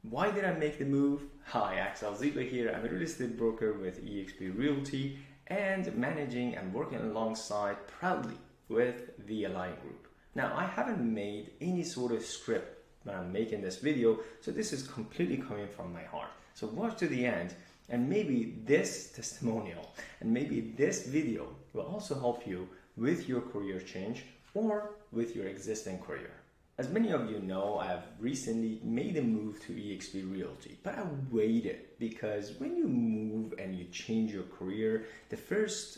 Why did I make the move? Hi, Axel, Ziba here. I'm a real estate broker with eXp Realty and managing and working alongside proudly with the Align Group. Now, I haven't made any sort of script when I'm making this video, so this is completely coming from my heart. So watch to the end, and maybe this testimonial and maybe this video will also help you with your career change or with your existing career. As many of you know, I've recently made a move to eXp Realty, but I waited because when you move and you change your career, the first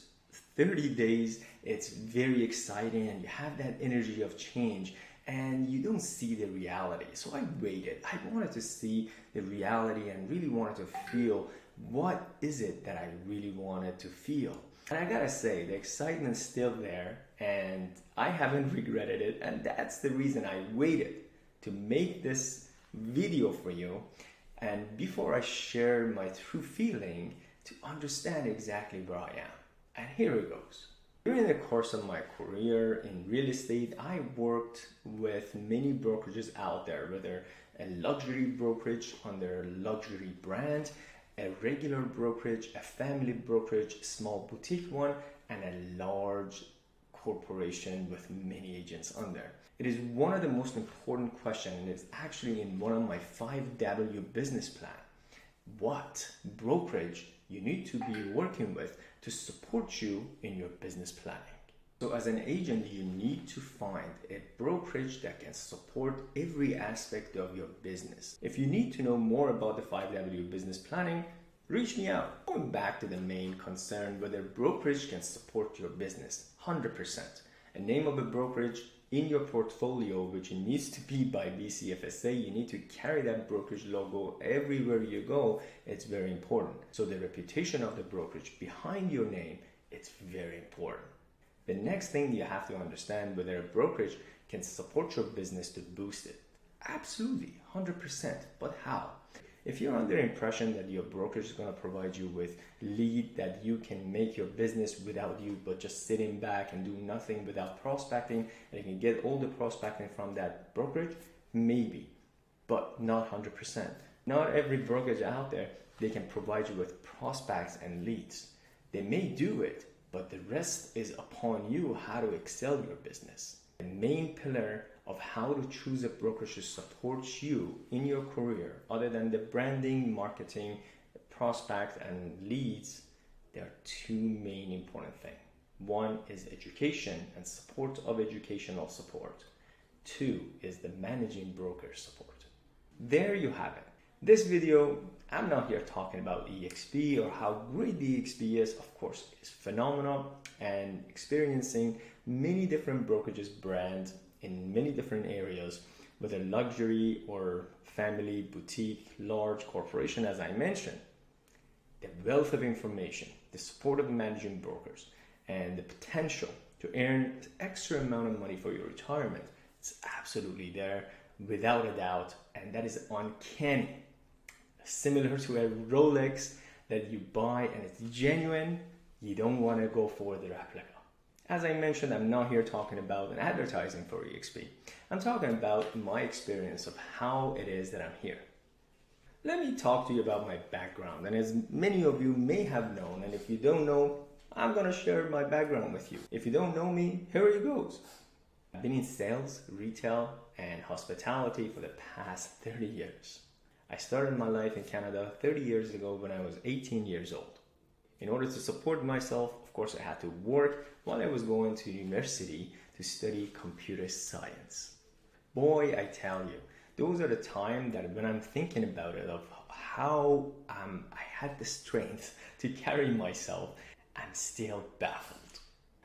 30 days, it's very exciting and you have that energy of change and you don't see the reality. So I waited. I wanted to see the reality and really wanted to feel what is it that I really wanted to feel. And I gotta say, the excitement's still there and I haven't regretted it, and that's the reason I waited to make this video for you. And before I share my true feeling, to understand exactly where I am. And here it goes. During the course of my career in real estate, I worked with many brokerages out there, whether a luxury brokerage under a luxury brand, a regular brokerage, a family brokerage, small boutique one, and a large corporation with many agents under. It is one of the most important questions, and it's actually in one of my 5W business plan. What brokerage you need to be working with to support you in your business planning. So as an agent, you need to find a brokerage that can support every aspect of your business. If you need to know more about the 5W business planning, reach me out. Going back to the main concern, whether brokerage can support your business, 100%. A name of a brokerage in your portfolio, which needs to be by BCFSA, you need to carry that brokerage logo everywhere you go. It's very important. So the reputation of the brokerage behind your name, it's very important. The next thing you have to understand, whether a brokerage can support your business to boost it. Absolutely, 100%. But how? If you're under the impression that your brokerage is going to provide you with lead that you can make your business without you, but just sitting back and do nothing without prospecting, and you can get all the prospecting from that brokerage, maybe, but not 100%. Not every brokerage out there, they can provide you with prospects and leads. They may do it, but the rest is upon you how to excel your business. The main pillar of how to choose a brokerage to support you in your career, other than the branding, marketing, prospect, and leads, there are two main important things. One is education and support of educational support. Two is the managing broker support. There you have it. This video, I'm not here talking about eXp or how great the eXp is. Of course, it's phenomenal, and experiencing many different brokerages brands in many different areas, whether luxury or family, boutique, large corporation, as I mentioned. The wealth of information, the support of managing brokers, and the potential to earn extra amount of money for your retirement, it's absolutely there without a doubt, and that is uncanny. Similar to a Rolex that you buy and it's genuine, you don't want to go for the replica. As I mentioned, I'm not here talking about an advertising for eXp. I'm talking about my experience of how it is that I'm here. Let me talk to you about my background, and as many of you may have known, and if you don't know, I'm going to share my background with you. If you don't know me, here it goes. I've been in sales, retail, and hospitality for the past 30 years. I started my life in Canada 30 years ago when I was 18 years old. In order to support myself, of course, I had to work while I was going to university to study computer science. Boy, I tell you, those are the times that when I'm thinking about it, of how I had the strength to carry myself, I'm still baffled.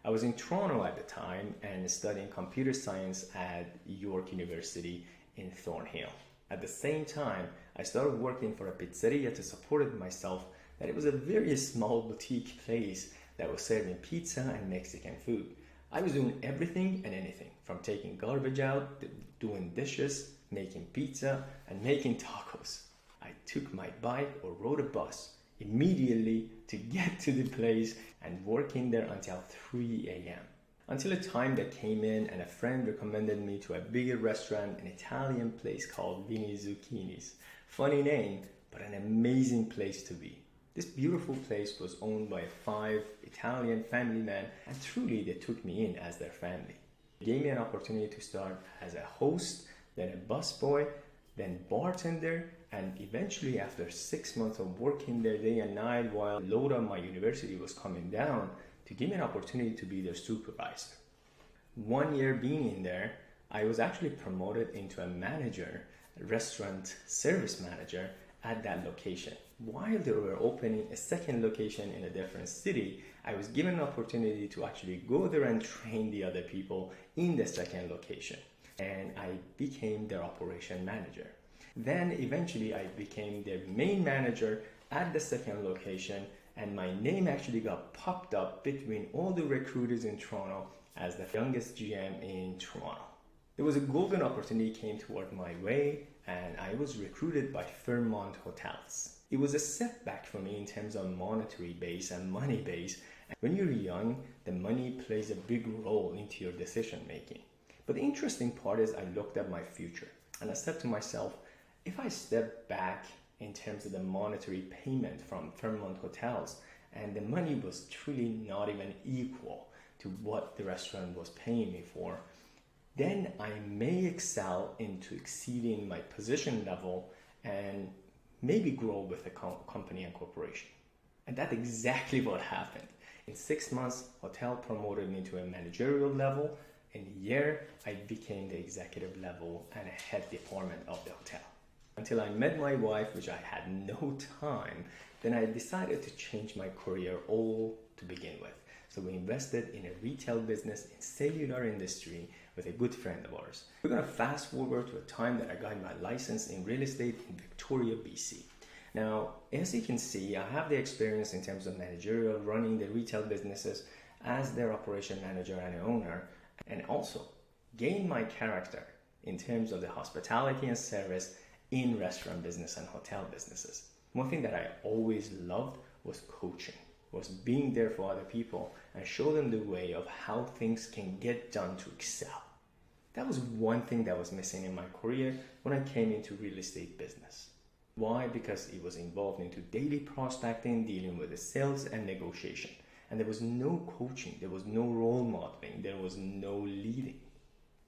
I was in Toronto at the time and studying computer science at York University in Thornhill. At the same time, I started working for a pizzeria to support myself, that it was a very small boutique place that was serving pizza and Mexican food. I was doing everything and anything, from taking garbage out, doing dishes, making pizza, and making tacos. I took my bike or rode a bus immediately to get to the place and working there until 3 a.m. Until a time that came in and a friend recommended me to a bigger restaurant, an Italian place called Vini Zucchini's, Funny name, but an amazing place to be. This beautiful place was owned by 5 Italian family men, and truly they took me in as their family. They gave me an opportunity to start as a host, then a busboy, then bartender, and eventually after 6 months of working there day and night while the load on my university was coming down, to give me an opportunity to be their supervisor. 1 year being in there, I was actually promoted into a manager, a restaurant service manager at that location. While they were opening a second location in a different city, I was given an opportunity to actually go there and train the other people in the second location. And I became their operation manager. Then eventually I became their main manager at the second location, and my name actually got popped up between all the recruiters in Toronto as the youngest GM in Toronto. There was a golden opportunity came toward my way, and I was recruited by Fairmont Hotels. It was a setback for me in terms of monetary base and money base. When you're young, the money plays a big role into your decision making. But the interesting part is I looked at my future and I said to myself, if I step back in terms of the monetary payment from Fairmont Hotels, and the money was truly not even equal to what the restaurant was paying me for, then I may excel into exceeding my position level and maybe grow with the company and corporation. And that's exactly what happened. In 6 months, hotel promoted me to a managerial level. In a year, I became the executive level and a head department of the hotel. Until I met my wife, which I had no time, then I decided to change my career all to begin with. So we invested in a retail business in cellular industry with a good friend of ours. We're going to fast forward to a time that I got my license in real estate in Victoria, BC. Now, as you can see, I have the experience in terms of managerial, running the retail businesses as their operation manager and owner, and also gain my character in terms of the hospitality and service in restaurant business and hotel businesses. One thing that I always loved was coaching, was being there for other people and show them the way of how things can get done to excel. That was one thing that was missing in my career when I came into real estate business. Why? Because it was involved into daily prospecting, dealing with the sales and negotiation. And there was no coaching, there was no role modeling, there was no leading.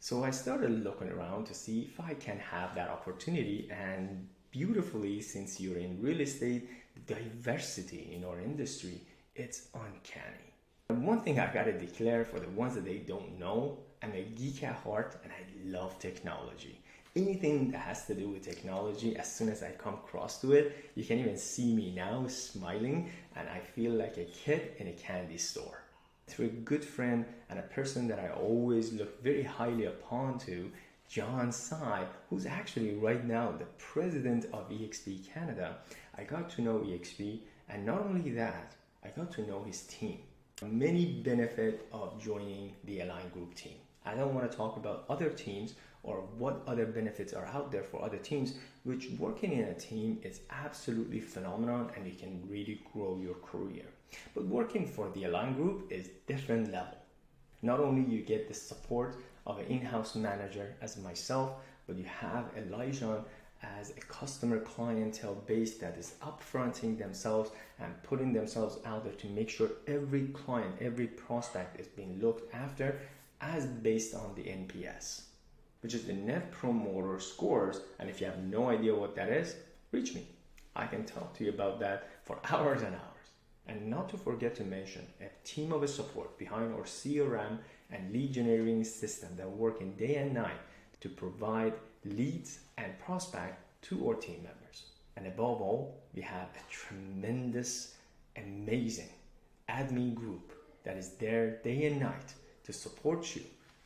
So I started looking around to see if I can have that opportunity, and beautifully, since you're in real estate, the diversity in our industry, it's uncanny. And one thing I gotta declare for the ones that they don't know, I'm a geek at heart and I love technology. Anything that has to do with technology, as soon as I come across to it, you can even see me now smiling and I feel like a kid in a candy store. Through a good friend and a person that I always look very highly upon to, John Tsai, who's actually right now the president of eXp Canada, I got to know eXp, and not only that, I got to know his team. Many benefit of joining the Align Group team. I don't want to talk about other teams or what other benefits are out there for other teams, which working in a team is absolutely phenomenal and you can really grow your career. But working for the Align Group is different level. Not only you get the support of an in-house manager as myself, but you have Elijah as a customer clientele base that is upfronting themselves and putting themselves out there to make sure every client, every prospect is being looked after as based on the NPS, which is the Net Promoter Scores. And if you have no idea what that is, reach me. I can talk to you about that for hours and hours. And not to forget to mention a team of support behind our CRM and lead generating system that work in day and night to provide leads and prospect to our team members. And above all, we have a tremendous, amazing admin group that is there day and night to support you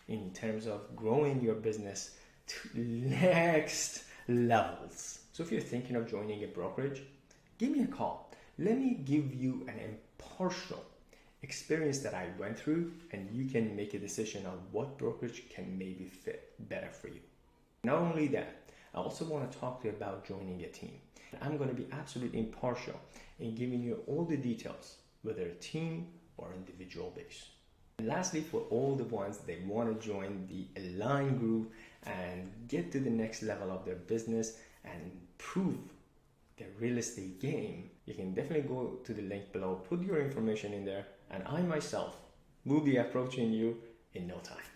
in terms of growing your business to next levels. So if you're thinking of joining a brokerage, give me a call. Let me give you an impartial experience that I went through, and you can make a decision on what brokerage can maybe fit better for you. Not only that, I also want to talk to you about joining a team. I'm going to be absolutely impartial in giving you all the details, whether a team or individual base. And lastly, for all the ones that want to join the Align Group and get to the next level of their business and improve the real estate game, you can definitely go to the link below, put your information in there, and I myself will be approaching you in no time.